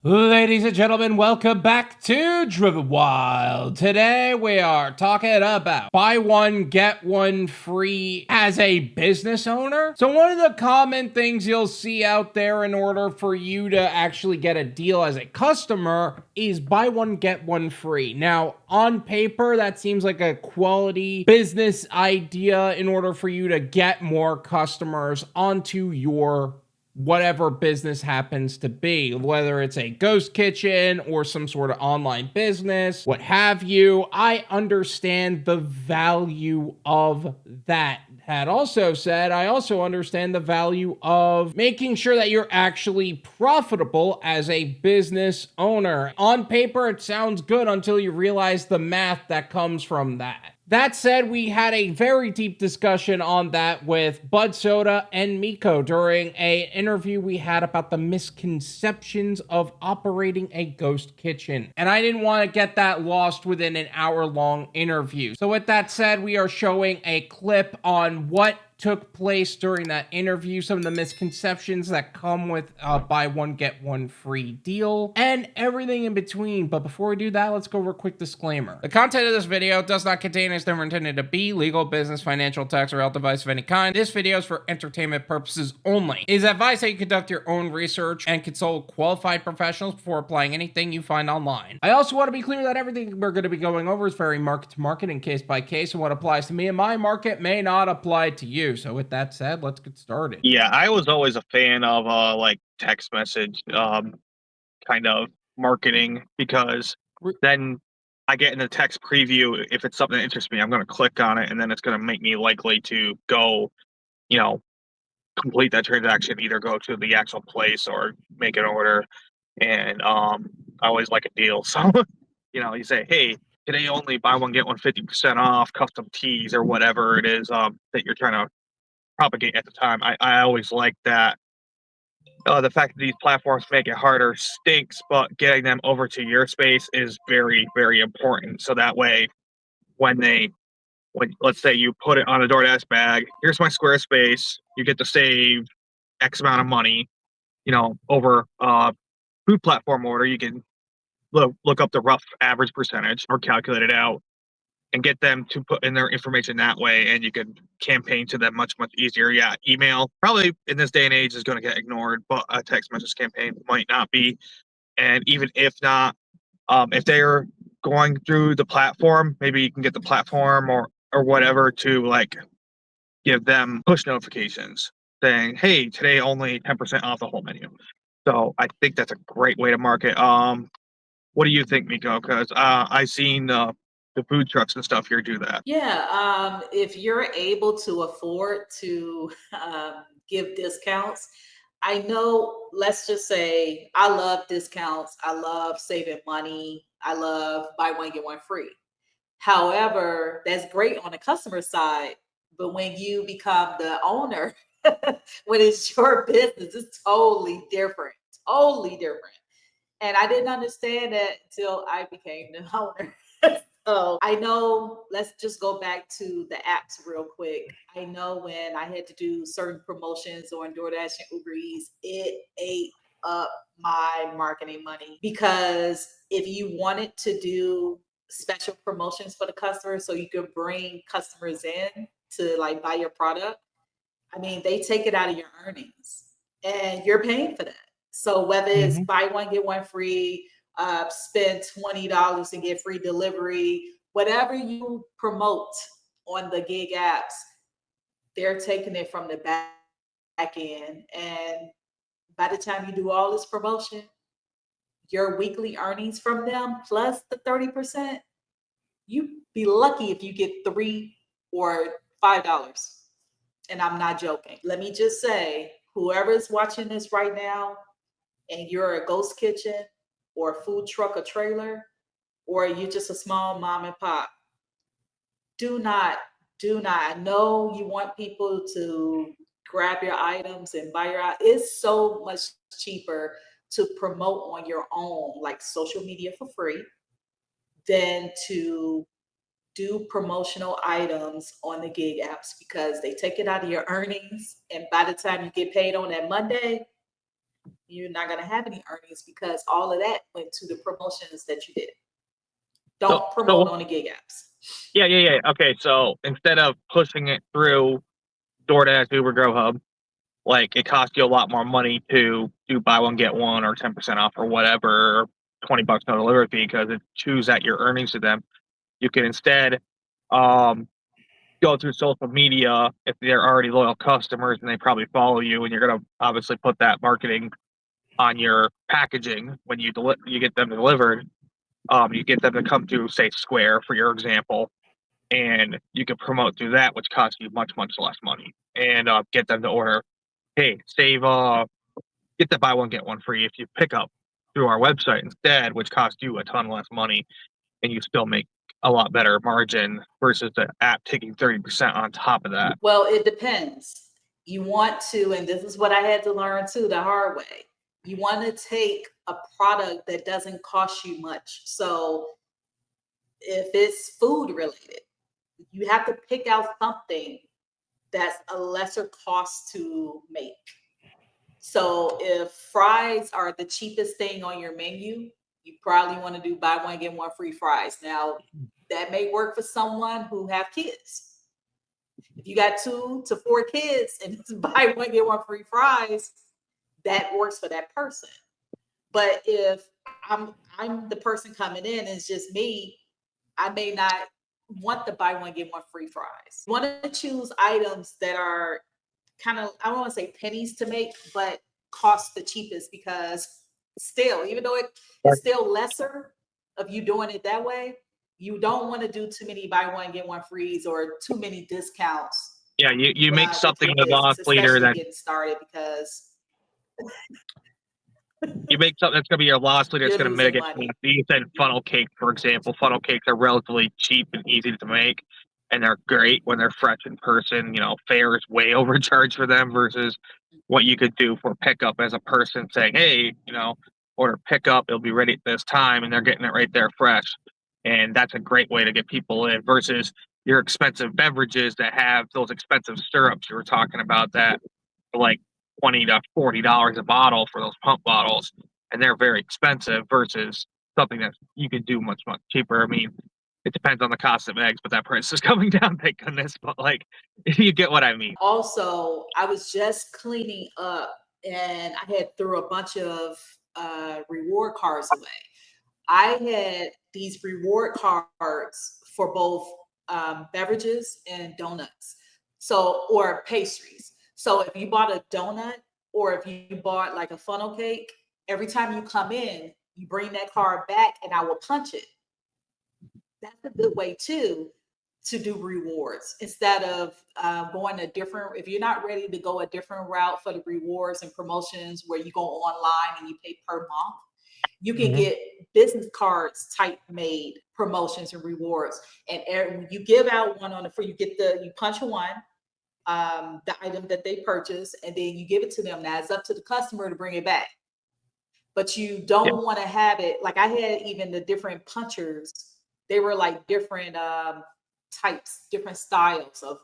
Ladies and gentlemen, welcome back to Driven Wyld. Today we are talking about buy one, get one free as a business owner. So one of the common things you'll see out there in order for you to actually get a deal as a customer is buy one, get one free. Now, on paper, that seems like a quality business idea in order for you to get more customers onto your whatever business happens to be, whether it's a ghost kitchen or some sort of online business, what have you. I understand the value of that. That also said, I also understand the value of making sure that you're actually profitable as a business owner. On paper, it sounds good until you realize the math that comes from that. That said, we had a very deep discussion on that with Budsoda and Mico during an interview we had about the misconceptions of operating a ghost kitchen. And I didn't want to get that lost within an hour-long interview. So with that said, we are showing a clip on what took place during that interview, some of the misconceptions that come with a buy one get one free deal, and everything in between. But before we do that, let's go over a quick disclaimer. The content of this video does not contain, is never intended to be, legal, business, financial, tax, or health advice of any kind. This video is for entertainment purposes only. It is advised that you conduct your own research and consult qualified professionals before applying anything you find online. I also want to be clear that everything we're going to be going over is very market to market and case by case, and what applies to me and my market may not apply to you. So with that said, let's get started. Yeah, I was always a fan of like text message kind of marketing because then I get in the text preview. If it's something that interests me, I'm going to click on it, and then it's going to make me likely to go, you know, complete that transaction, either go to the actual place or make an order. And I always like a deal. So, you say, hey, today only buy one, get one 50% off, custom tees or whatever it is that you're trying to propagate at the time. I always like that. The fact that these platforms make it harder stinks, but getting them over to your space is very, very important. So that way, when let's say you put it on a DoorDash bag, here's my Squarespace, you get to save X amount of money, over a food platform order, you can look up the rough average percentage or calculate it out and get them to put in their information that way, and you can campaign to them much, much easier. Yeah, email probably in this day and age is going to get ignored, but a text message campaign might not be. And even if not, if they're going through the platform, maybe you can get the platform or whatever to like give them push notifications saying, "Hey, today only 10% off the whole menu." So I think that's a great way to market. What do you think, Mico? Because I've seen the food trucks and stuff here do that. Yeah, if you're able to afford to give discounts, I know, let's just say I love discounts, I love saving money, I love buy one, get one free. However, that's great on the customer side, but when you become the owner, when it's your business, it's totally different, totally different. And I didn't understand that until I became the owner. So I know, let's just go back to the apps real quick. I know when I had to do certain promotions on Doordash and UberEats, it ate up my marketing money because if you wanted to do special promotions for the customers so you could bring customers in to like buy your product, I mean, they take it out of your earnings and you're paying for that. So whether it's buy one, get one free, spend $20 and get free delivery, whatever you promote on the gig apps, they're taking it from the back end. And by the time you do all this promotion, your weekly earnings from them plus the 30%, you be lucky if you get $3 or $5. And I'm not joking. Let me just say, whoever's watching this right now, and you're a ghost kitchen or a food truck or trailer, or you're just a small mom and pop, do not, I know you want people to grab your items and buy your items. It's so much cheaper to promote on your own, like social media for free, than to do promotional items on the gig apps because they take it out of your earnings. And by the time you get paid on that Monday, you're not going to have any earnings because all of that went to the promotions that you did. So, Don't promote on the gig apps. yeah. Okay, so instead of pushing it through DoorDash, Uber, Grubhub, like it costs you a lot more money to do buy one get one or 10% off or whatever, $20 no delivery fee because it chews at your earnings to them. You can instead go through social media if they're already loyal customers and they probably follow you, and you're gonna obviously put that marketing on your packaging when you get them delivered. You get them to come to say Square for your example, and you can promote through that, which costs you much less money, and get them to order. Hey, save get the buy one get one free if you pick up through our website instead, which costs you a ton less money, and you still make a lot better margin versus the app taking 30% on top of that. Well, it depends. You want to, and this is what I had to learn too the hard way. You want to take a product that doesn't cost you much. So if it's food related, you have to pick out something that's a lesser cost to make. So if fries are the cheapest thing on your menu, you probably want to do buy one get one free fries. Now that may work for someone who have kids. If you got 2 to 4 kids and it's buy one get one free fries, that works for that person. But if I'm the person coming in and it's just me, I may not want the buy one get one free fries. You want to choose items that are kind of, I don't want to say pennies to make, but cost the cheapest, because still, even though it's still lesser of you doing it that way, you don't want to do too many buy one get one frees or too many discounts. Yeah, you make something a loss leader that getting started, because you make something that's going to be your loss leader. It's going to mitigate. You said funnel cake, for example. Funnel cakes are relatively cheap and easy to make, and they're great when they're fresh in person. You know, fare is way overcharged for them versus what you could do for pickup as a person saying, hey, you know, order pickup, it'll be ready at this time, and they're getting it right there fresh. And that's a great way to get people in versus your expensive beverages that have those expensive syrups you were talking about that are like $20 to $40 a bottle for those pump bottles, and they're very expensive versus something that you could do much cheaper. I mean, it depends on the cost of eggs, but that price is coming down, thank goodness. But like, you get what I mean. Also, I was just cleaning up and I had threw a bunch of reward cards away. I had these reward cards for both beverages and donuts, so, or pastries. So if you bought a donut or if you bought like a funnel cake, every time you come in, you bring that card back and I will punch it. That's a good way too to do rewards instead of going a different. If you're not ready to go a different route for the rewards and promotions where you go online and you pay per month, you can get business cards type made promotions and rewards. And you give out one on the free, you punch one, the item that they purchase, and then you give it to them. Now it's up to the customer to bring it back. But you don't want to have it like I had even the different punchers. They were like different types, different styles of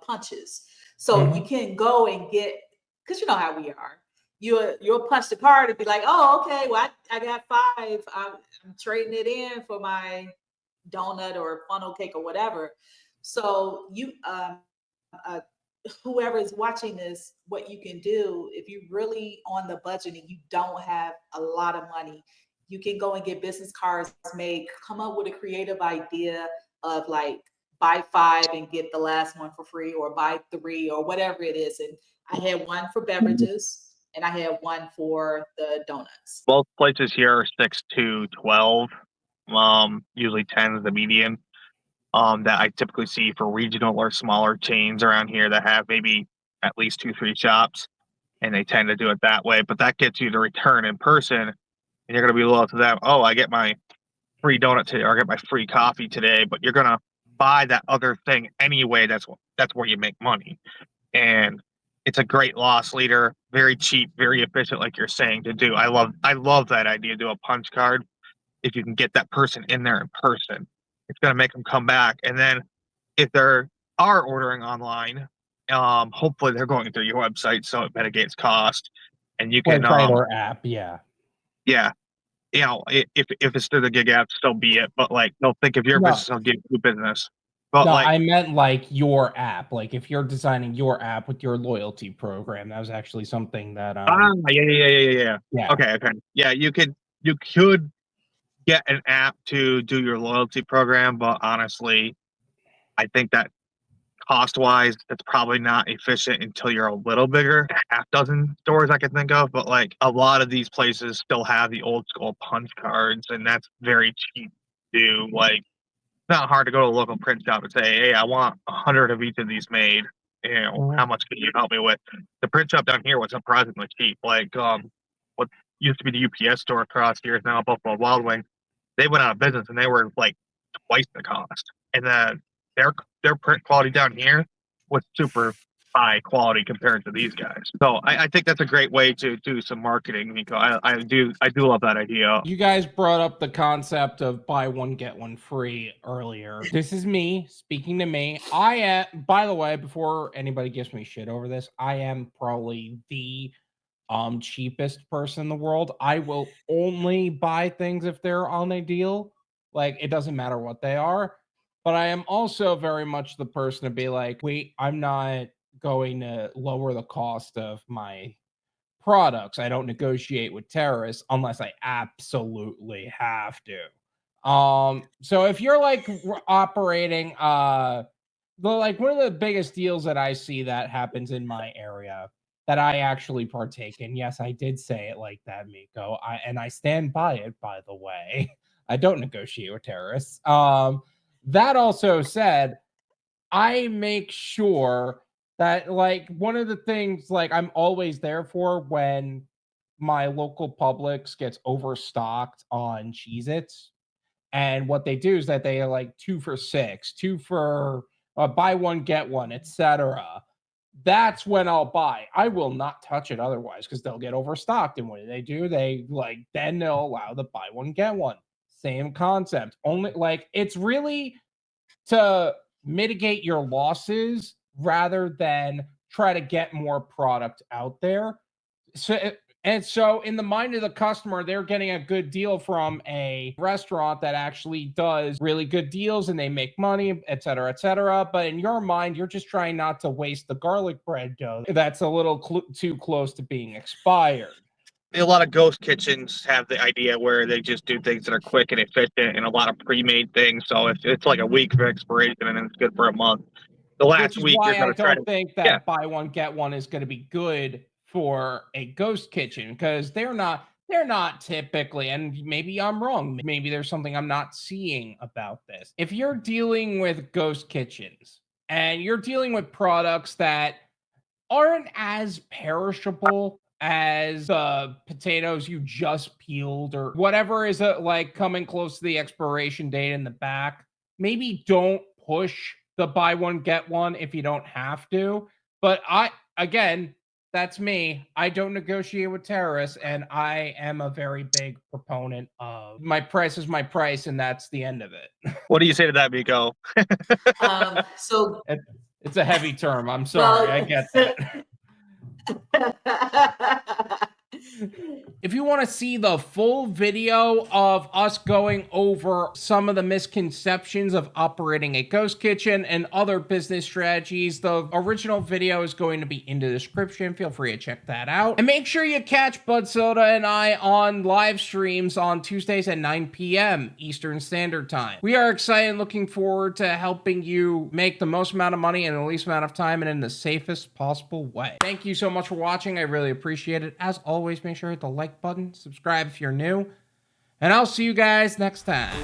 punches. So you can go and get, because you know how we are. You'll punch the card and be like, oh, okay, well, I got 5. I'm trading it in for my donut or funnel cake or whatever. So you, whoever is watching this, what you can do if you really on the budget and you don't have a lot of money, you can go and get business cards made. Come up with a creative idea of like buy 5 and get the last one for free, or buy 3, or whatever it is. And I had one for beverages. And I had one for the donuts. Both places here are 6 to 12. Usually 10 is the median. That I typically see for regional or smaller chains around here that have maybe at least 2-3 shops, and they tend to do it that way. But that gets you to return in person, and you're going to be loyal to them. Oh, I get my free donut today, or I get my free coffee today. But you're going to buy that other thing anyway. That's where you make money, and it's a great loss leader, very cheap, very efficient, like you're saying, to do. I love that idea. Do a punch card. If you can get that person in there in person, it's going to make them come back. And then if they are ordering online, hopefully they're going through your website, so it mitigates cost. and you Like can by their app, yeah. yeah, you know, if it's through the gig app, so be it. But like, don't think of your No. business on gig business. But No, like, I meant like your app. Like if you're designing your app with your loyalty program, that was actually something that yeah. yeah. Okay. Yeah, you could get an app to do your loyalty program, but honestly, I think that cost-wise, it's probably not efficient until you're a little bigger. A half dozen stores I can think of, but like a lot of these places still have the old school punch cards, and that's very cheap to do. Like, it's not hard to go to a local print shop and say, "Hey, I want 100 of each of these made. You know, Mhm. how much can you help me with?" The print shop down here was surprisingly cheap. Like, what used to be the UPS store across here is now Buffalo Wild Wing. They went out of business, and they were like twice the cost. And then their print quality down here was super high quality compared to these guys. So I think that's a great way to do some marketing, Mico. I do love that idea. You guys brought up the concept of buy one get one free earlier. This is me speaking to me. I am, by the way, before anybody gives me shit over this, I am probably the cheapest person in the world. I will only buy things if they're on a deal. Like it doesn't matter what they are. But I am also very much the person to be like, wait, I'm not going to lower the cost of my products. I don't negotiate with terrorists unless I absolutely have to. So if you're like operating like one of the biggest deals that I see that happens in my area that I actually partake in. Yes, I did say it like that, Mico. I stand by it, by the way. I don't negotiate with terrorists. That also said, I make sure that like one of the things like I'm always there for when my local Publix gets overstocked on Cheez-Its. And what they do is that they are like 2 for $6, 2 for buy one, get one, etc. That's when I'll buy. I will not touch it otherwise because they'll get overstocked. And what do? They like then they'll allow the buy one, get one. Same concept. Only like it's really to mitigate your losses rather than try to get more product out there. So in the mind of the customer, they're getting a good deal from a restaurant that actually does really good deals and they make money, et cetera, et cetera. But in your mind, you're just trying not to waste the garlic bread dough that's a little too close to being expired. A lot of ghost kitchens have the idea where they just do things that are quick and efficient and a lot of pre-made things. So if it's like a week of expiration and it's good for a month, the Which last is week you're why I going to try don't to, think yeah, that buy one get one is going to be good for a ghost kitchen because they're not typically, and maybe I'm wrong. Maybe there's something I'm not seeing about this. If you're dealing with ghost kitchens and you're dealing with products that aren't as perishable as the potatoes you just peeled or whatever is like coming close to the expiration date in the back, maybe don't push the buy one get one if you don't have to. But again, that's me. I don't negotiate with terrorists, and I am a very big proponent of my price is my price, and that's the end of it. what do you say to that, Mico? So, It- it's a heavy term. I'm sorry. I well, get that. If you want to see the full video of us going over some of the misconceptions of operating a ghost kitchen and other business strategies, the original video is going to be in the description. Feel free to check that out. And make sure you catch Budsoda and I on live streams on Tuesdays at 9 p.m. Eastern Standard Time. We are excited and looking forward to helping you make the most amount of money in the least amount of time and in the safest possible way. Thank you so much for watching. I really appreciate it. As always, make sure to hit the like button, subscribe if you're new, and I'll see you guys next time.